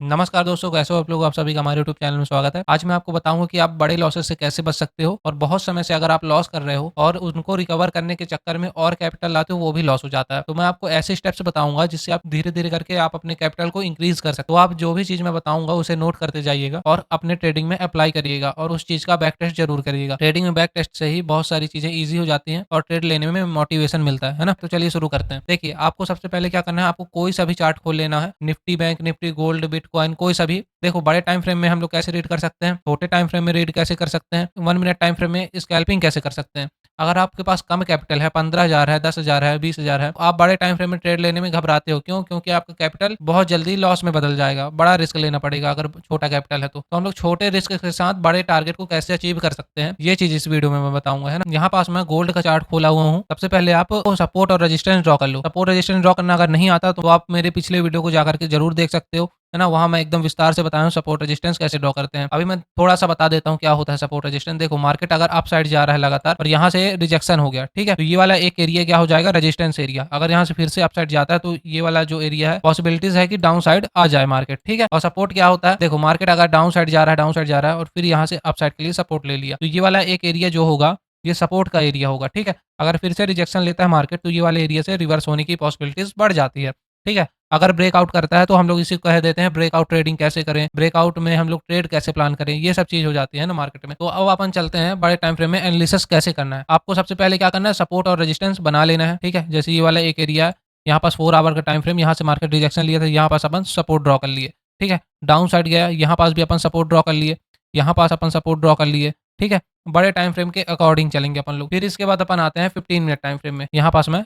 नमस्कार दोस्तों, कैसे हो आप लोग? आप सभी का हमारे यूट्यूब चैनल में स्वागत है। आज मैं आपको बताऊँगा कि आप बड़े लॉसेस से कैसे बच सकते हो और बहुत समय से अगर आप लॉस कर रहे हो और उनको रिकवर करने के चक्कर में और कैपिटल लाते हो, वो भी लॉस हो जाता है। तो मैं आपको ऐसे स्टेप्स बताऊँगा जिससे आप धीरे-धीरे करके आप अपने कैपिटल को इंक्रीज़ कर सकते हो। तो आप जो भी चीज़ मैं बताऊँगा उसे नोट करते जाइएगा और अपने ट्रेडिंग में अप्लाई करिएगा और उस चीज़ का बैक टेस्ट ज़रूर करिएगा। ट्रेडिंग में बैक टेस्ट से ही बहुत सारी चीज़ें ईज़ी हो जाती हैं और ट्रेड लेने में मोटिवेशन मिलता है ना? तो चलिए शुरू करते हैं। देखिए, आपको सबसे पहले क्या करना है, आपको कोई सा भी चार्ट खोल लेना है। Nifty, bank Nifty, gold, bitcoin कोई सा भी। देखो, बड़े टाइम फ्रेम में हम लोग कैसे रीड कर सकते हैं, छोटे टाइम फ्रेम में रीड कैसे कर सकते हैं, 1 मिनट टाइम फ्रेम में स्कैल्पिंग कैसे कर सकते हैं। अगर आपके पास कम कैपिटल है, 15,000 है, 10,000 है, 20,000 है, तो आप बड़े टाइम फ्रेम में ट्रेड लेने में घबराते हो। क्यों? क्योंकि आपका कैपिटल बहुत जल्दी लॉस में बदल जाएगा। बड़ा रिस्क लेना पड़ेगा अगर छोटा कैपिटल है तो हम लोग छोटे रिस्क के साथ बड़े टारगेट को कैसे अचीव कर सकते हैं, ये चीज़ इस वीडियो में मैं बताऊँगा, है ना? यहाँ पास मैं गोल्ड का चार्ट खोला हुआ हूँ। सबसे पहले आप सपोर्ट और रेजिस्टेंस ड्रॉ कर लो। सपोर्ट रेजिस्टेंस ड्रॉ करना अगर नहीं आता तो आप मेरे पिछले वीडियो को जाकर के ज़रूर देख सकते हो। है ना? वहाँ मैं एकदम विस्तार से बताया हूँ सपोर्ट रेजिस्टेंस कैसे ड्रॉ करते हैं। अभी मैं थोड़ा-सा बता देता हूँ क्या होता है सपोर्ट रेजिस्टेंस। देखो, मार्केट अगर अप साइड जा रहा है लगातार और यहाँ से रिजेक्शन हो गया, ठीक है? तो ये वाला एक एरिया क्या हो जाएगा, रेजिस्टेंस एरिया। अगर यहाँ से फिर से अप साइड जाता है तो ये वाला जो एरिया है, पॉसिबिलिटीज़ है कि डाउन साइड आ जाए मार्केट, ठीक है? और सपोर्ट क्या होता है? देखो, मार्केट अगर डाउन साइड जा रहा है, डाउन साइड जा रहा है और फिर यहाँ से अप साइड के लिए सपोर्ट ले लिया, तो ये वाला एक एरिया जो होगा, ये सपोर्ट का एरिया होगा, ठीक है? अगर फिर से रिजेक्शन लेता है मार्केट तो ये वाले एरिया से रिवर्स होने की पॉसिबिलिटीज़ बढ़ जाती है, ठीक है? अगर ब्रेकआउट करता है तो हम लोग इसे कह देते हैं ब्रेकआउट ट्रेडिंग कैसे करें, ब्रेकआउट में हम लोग ट्रेड कैसे प्लान करें, ये सब चीज़ हो जाती है ना मार्केट में। तो अब अपन चलते हैं बड़े टाइम फ्रेम में एनालिसिस कैसे करना है। आपको सबसे पहले क्या करना है, सपोर्ट और रेजिस्टेंस बना लेना है, ठीक है? जैसे ये वाला एक एरिया है, यहाँ पास 4 आवर का टाइम फ्रेम, यहाँ से मार्केट रिजेक्शन लिया था, यहाँ पास अपन सपोर्ट ड्रॉ कर लिए, ठीक है? डाउन साइड गया, यहाँ पास भी अपन सपोर्ट ड्रॉ कर लिए, यहाँ पास अपन सपोर्ट ड्रॉ कर लिए, ठीक है? बड़े टाइम फ्रेम के अकॉर्डिंग चलेंगे अपन लोग। फिर इसके बाद अपन आते हैं 15 मिनट टाइम फ्रेम में। यहाँ पास मैं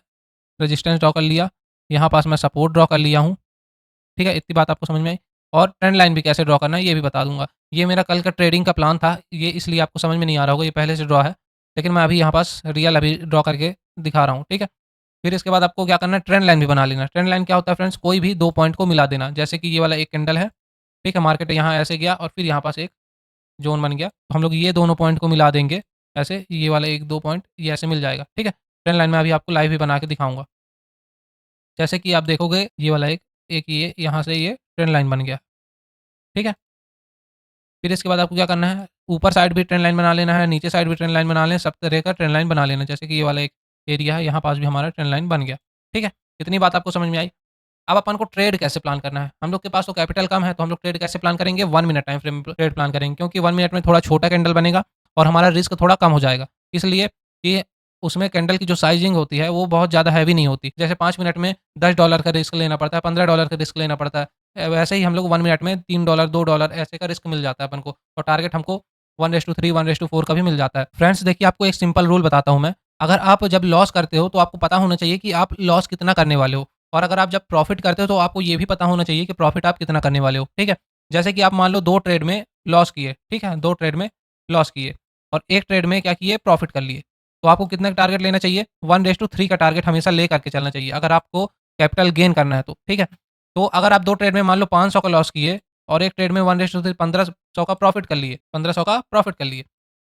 रेजिस्टेंस ड्रॉ कर लिया, यहाँ पास मैं सपोर्ट ड्रॉ कर लिया हूँ, ठीक है? इतनी बात आपको समझ में आई? और ट्रेंड लाइन भी कैसे ड्रॉ करना है ये भी बता दूँगा। ये मेरा कल का ट्रेडिंग का प्लान था, ये इसलिए आपको समझ में नहीं आ रहा होगा, ये पहले से ड्रॉ है। लेकिन मैं अभी यहाँ पास रियल अभी ड्रॉ करके दिखा रहा हूँ, ठीक है? फिर इसके बाद आपको क्या करना है, ट्रेंड लाइन भी बना लेना है। ट्रेंड लाइन क्या होता है फ्रेंड्स? कोई भी 2 पॉइंट को मिला देना। जैसे कि ये वाला एक कैंडल है, ठीक है? मार्केट यहाँ ऐसे गया और फिर यहाँ पास एक ज़ोन बन गया। तो हम लोग ये दोनों पॉइंट को मिला देंगे, ऐसे ये वाला 1-2 पॉइंट ये ऐसे मिल जाएगा, ठीक है? ट्रेंड लाइन मैं अभी आपको लाइव भी बना के दिखाऊँगा। जैसे कि आप देखोगे ये वाला एक एक ये यहाँ से ये ट्रेंड लाइन बन गया, ठीक है? फिर इसके बाद आपको क्या करना है, ऊपर साइड भी ट्रेंड लाइन बना लेना है, नीचे साइड भी ट्रेंड लाइन बना लें, सब तरह का ट्रेंड लाइन बना लेना। जैसे कि ये वाला एक एरिया है, यहाँ पास भी हमारा ट्रेंड लाइन बन गया, ठीक है? इतनी बात आपको समझ में आई? अब अपन को ट्रेड कैसे प्लान करना है? हम लोग के पास तो कैपिटल कम है, तो हम लोग ट्रेड कैसे प्लान करेंगे? 1 मिनट टाइम फ्रेम पे ट्रेड प्लान करेंगे, क्योंकि 1 मिनट में थोड़ा छोटा कैंडल बनेगा और हमारा रिस्क थोड़ा कम हो जाएगा। इसलिए कि उसमें कैंडल की जो साइज़िंग होती है, वो बहुत ज़्यादा हैवी नहीं होती। जैसे 5 मिनट में $10 का रिस्क लेना पड़ता है, $15 का रिस्क लेना पड़ता है। वैसे ही हम लोग 1 मिनट में $3, $2 ऐसे का रिस्क मिल जाता है अपन को और टारगेट हमको 1:3, 1:4 का भी मिल जाता है। फ्रेंड्स देखिए, आपको एक सिंपल रूल बताता हूँ मैं। अगर आप जब लॉस करते हो, तो आपको पता होना चाहिए कि आप लॉस कितना करने वाले हो। और अगर आप जब प्रॉफ़िट करते हो तो आपको ये भी पता होना चाहिए कि प्रॉफ़िट आप कितना करने वाले हो, ठीक है? जैसे कि आप मान लो 2 ट्रेड में लॉस किए, ठीक है? 2 ट्रेड में लॉस किए और 1 ट्रेड में क्या किए, प्रॉफ़िट कर लिए। तो आपको कितना का टारगेट लेना चाहिए? 1:3 का टारगेट हमेशा लेकर के चलना चाहिए, अगर आपको कैपिटल गेन करना है तो, ठीक है? तो अगर आप 2 ट्रेड में मान लो 500 का लॉस किए और 1 ट्रेड में 1:3 1500 का प्रॉफ़िट कर लिए, 1500 का प्रॉफ़िट कर लिए।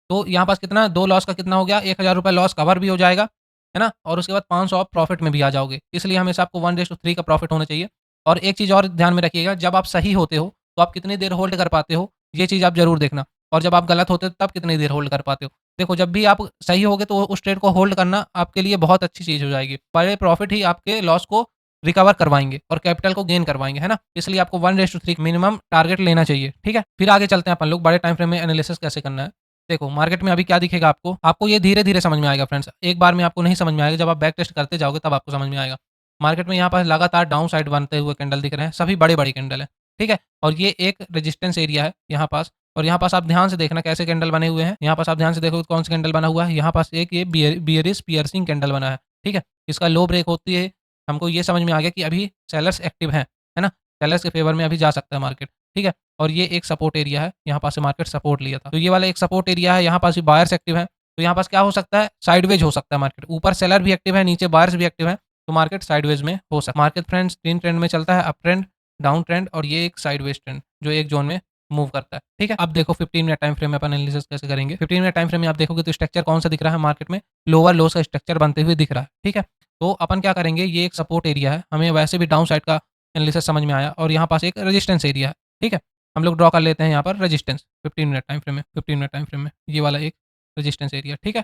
तो यहाँ पास कितना 2 लॉस का कितना हो गया, ₹1000 लॉस कवर भी हो जाएगा, है ना? और उसके बाद 500 आप प्रॉफ़िट में भी आ जाओगे। इसलिए हमेशा आपको 1:3 का प्रॉफ़िट होना चाहिए। और एक चीज़ और ध्यान में रखिएगा, जब आप सही होते हो, तो आप कितनी देर होल्ड कर पाते हो, ये चीज़ आप ज़रूर देखना। और जब आप गलत होते हो, तब कितनी देर होल्ड कर पाते हो। देखो, जब भी आप सही होगे, तो उस ट्रेड को होल्ड करना आपके लिए बहुत अच्छी चीज़ हो जाएगी। बड़े प्रॉफ़िट ही आपके लॉस को रिकवर करवाएँगे और कैपिटल को गेन करवाएँगे, है ना? इसलिए आपको 1:3 मिनिमम टारगेट लेना चाहिए, ठीक है? फिर आगे चलते हैं अपन लोग, बड़े टाइम फ्रेम में एनालिसिस कैसे करना है। देखो, मार्केट में अभी क्या दिखेगा आपको? आपको ये धीरे-धीरे समझ में आएगा फ्रेंड्स। एक बार में आपको नहीं समझ में आएगा, जब आप बैक टेस्ट करते जाओगे तब आपको समझ में आएगा। मार्केट में यहाँ पर लगातार डाउन साइड बनते हुए कैंडल दिख रहे हैं, सभी बड़े-बड़े कैंडल हैं, ठीक है? और ये एक रेजिस्टेंस एरिया है यहाँ पास और यहाँ पास आप ध्यान से देखना कैसे कैंडल बने हुए हैं। यहाँ पास आप ध्यान से देखोगे कौन सा कैंडल बना हुआ है, यहाँ पास एक ये बियरिश पियर्सिंग कैंडल बना है, ठीक है? इसका लो ब्रेक होती है, हमको ये समझ में आ गया कि अभी सेलर्स एक्टिव हैं, है ना? सेलर्स के फेवर में अभी जा सकता है मार्केट, ठीक है? और ये एक सपोर्ट एरिया है, यहाँ पास से मार्केट सपोर्ट लिया था। तो ये वाला एक सपोर्ट एरिया है, यहाँ पास भी बायर्स एक्टिव हैं, तो यहाँ पास क्या हो सकता है, साइडवेज हो सकता है मार्केट। ऊपर सेलर भी एक्टिव है, नीचे बायर्स भी एक्टिव हैं, तो मार्केट साइडवेज में हो सकता है। मार्केट फ्रेंड्स 3 ट्रेंड में चलता है, अप ट्रेंड, डाउन ट्रेंड और ये एक साइडवेज ट्रेंड, जो एक ज़ोन में मूव करता है, ठीक है? अब देखो 15 मिनट टाइम फ्रेम में अपन एनालिसिस कैसे करेंगे। 15 मिनट टाइम फ्रेम में आप देखोगे तो स्ट्रक्चर कौन-सा दिख रहा है मार्केट में, लोअर लोज का स्ट्रक्चर बनते हुए दिख रहा है, ठीक है? तो अपन क्या करेंगे, ये एक सपोर्ट एरिया है, हमें वैसे भी डाउन साइड का एनालिसिस समझ में आया और यहाँ पास एक रेजिस्टेंस एरिया है। ठीक है? हम लोग ड्रॉ कर लेते हैं यहाँ पर रेजिस्टेंस 15 मिनट टाइम फ्रेम में, 15 मिनट टाइम फ्रेम में, ये वाला एक रेजिस्टेंस एरिया, ठीक है?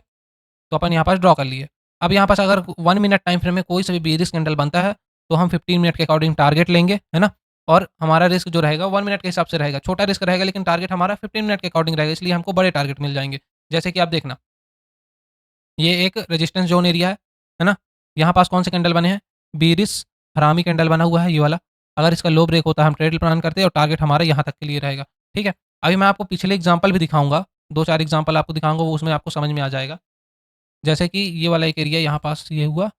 तो अपन यहाँ पास ड्रॉ कर लिए। अब यहाँ पास अगर 1 मिनट टाइम फ्रेम में कोई सा भी बेयरिश कैंडल बनता है, तो हम 15 मिनट के अकॉर्डिंग टारगेट लेंगे, है ना? और हमारा रिस्क जो रहेगा 1 मिनट के हिसाब से रहेगा। छोटा रिस्क रहेगा लेकिन टारगेट हमारा 15 मिनट के अकॉर्डिंग रहेगा, इसलिए हमको बड़े टारगेट मिल जाएँगे। जैसे कि आप देखना, ये एक रेजिस्टेंस ज़ोन एरिया है ना? यहाँ पास कौन से कैंडल बने हैं? बेयरिश हरामी कैंडल बना हुआ है ये वाला। अगर इसका लो ब्रेक होता है, हम ट्रेड प्लान करते हैं और टारगेट हमारा यहाँ तक के लिए रहेगा, ठीक है? अभी मैं आपको पिछले एग्ज़ाम्पल भी दिखाऊँगा, 2-4 एग्ज़ाम्पल आपको दिखाऊँगा, वो उसमें आपको समझ में आ जाएगा। जैसे कि ये वाला एक एरिया यहाँ पास ये हुआ,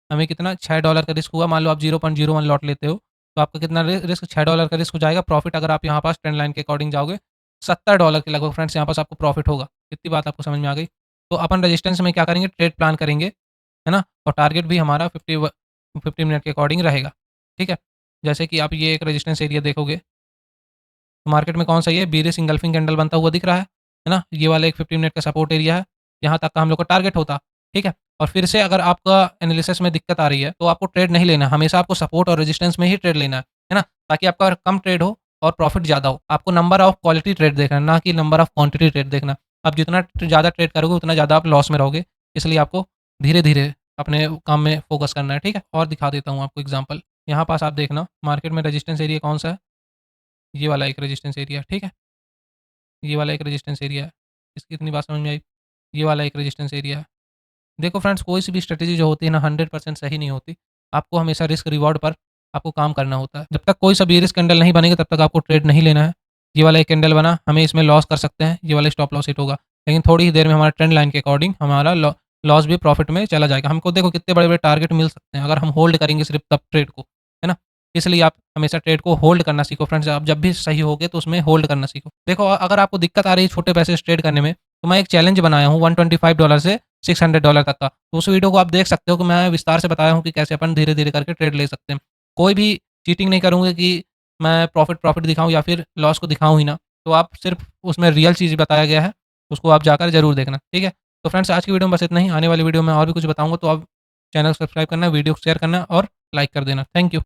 हमें कितना $6 का रिस्क हुआ, मान लो आप 0.01 लॉट लेते हो, तो आपका कितना रिस्क $6 का रिस्क हो जाएगा, प्रॉफिट अगर आप यहाँ पास ट्रेंड लाइन के अकॉर्डिंग जाओगे, $70 के लगभग फ्रेंड्स यहाँ पास आपको प्रॉफिट होगा। इतनी बात आपको समझ में आ गई? तो अपन रेजिस्टेंस में क्या करेंगे, ट्रेड प्लान करेंगे, है ना? और टारगेट भी हमारा 50 मिनट के अकॉर्डिंग रहेगा, ठीक है? जैसे कि आप ये एक रेजिस्टेंस एरिया देखोगे, तो मार्केट में कौन-सा ये बेयरिश इंगल्फिंग कैंडल बनता हुआ दिख रहा है ना? ये वाला एक 15 मिनट का सपोर्ट एरिया है, यहाँ तक का हम लोग का टारगेट होता, ठीक है? और फिर से अगर आपका एनालिसिस में दिक्कत आ रही है, तो आपको ट्रेड नहीं लेना है, हमेशा आपको सपोर्ट और रेजिस्टेंस में ही ट्रेड लेना है ना? ताकि आपका कम ट्रेड हो और प्रॉफिट ज़्यादा हो। आपको नंबर ऑफ क्वालिटी ट्रेड देखना है, ना कि नंबर ऑफ क्वांटिटी ट्रेड देखना। आप जितना ज़्यादा ट्रेड करोगे, उतना ज़्यादा आप लॉस में रहोगे, इसलिए आपको धीरे-धीरे अपने काम में फ़ोकस करना है, ठीक है? और दिखा देता हूँ आपको एग्ज़ाम्पल। यहाँ पास आप देखना, मार्केट में रेजिस्टेंस एरिया कौन-सा है? ये वाला एक रेजिस्टेंस एरिया, ठीक है? ये वाला एक रेजिस्टेंस एरिया है। इसकी इतनी बात समझ में आई? ये वाला एक रेजिस्टेंस एरिया है। देखो फ्रेंड्स, कोई सी भी स्ट्रैटेजी जो होती है ना, 100% सही नहीं होती। आपको हमेशा रिस्क रिवॉर्ड पर आपको काम करना होता है। जब तक कोई सा बेयरिश कैंडल नहीं बनेगा तब तक आपको ट्रेड नहीं लेना है। ये वाला एक कैंडल बना, हमें इसमें लॉस कर सकते हैं, ये वाला स्टॉप लॉस हिट होगा। लेकिन थोड़ी ही देर में हमारा ट्रेंड लाइन के अकॉर्डिंग हमारा लॉस भी प्रॉफिट में चला जाएगा। हमको देखो कितने बड़े-बड़े टारगेट मिल सकते हैं, अगर हम होल्ड करेंगे सिर्फ़ तब ट्रेड को, है ना? इसलिए आप हमेशा ट्रेड को होल्ड करना सीखो फ्रेंड्स। आप जब भी सही होगे तो उसमें होल्ड करना सीखो। देखो अगर आपको दिक्कत आ रही है छोटे पैसे से ट्रेड करने में, तो मैं एक चैलेंज बनाया हूँ $125 से $600 तक का। तो उस वीडियो को आप देख सकते हो कि मैं विस्तार से बताया हूँ कि कैसे अपन धीरे-धीरे करके ट्रेड ले सकते हैं। कोई भी चीटिंग नहीं करूँगा कि मैं प्रॉफ़िट प्रॉफ़िट दिखाऊँ या फिर लॉस को दिखाऊँ ही ना। तो आप सिर्फ़ उसमें रियल चीज़ बताया गया है, उसको आप जाकर ज़रूर देखना, ठीक है? तो फ्रेंड्स, आज की वीडियो में बस इतना ही। आने वाली वीडियो में और भी कुछ बताऊँगा, तो आप चैनल सब्सक्राइब करना, वीडियो को शेयर करना और लाइक कर देना। Thank you.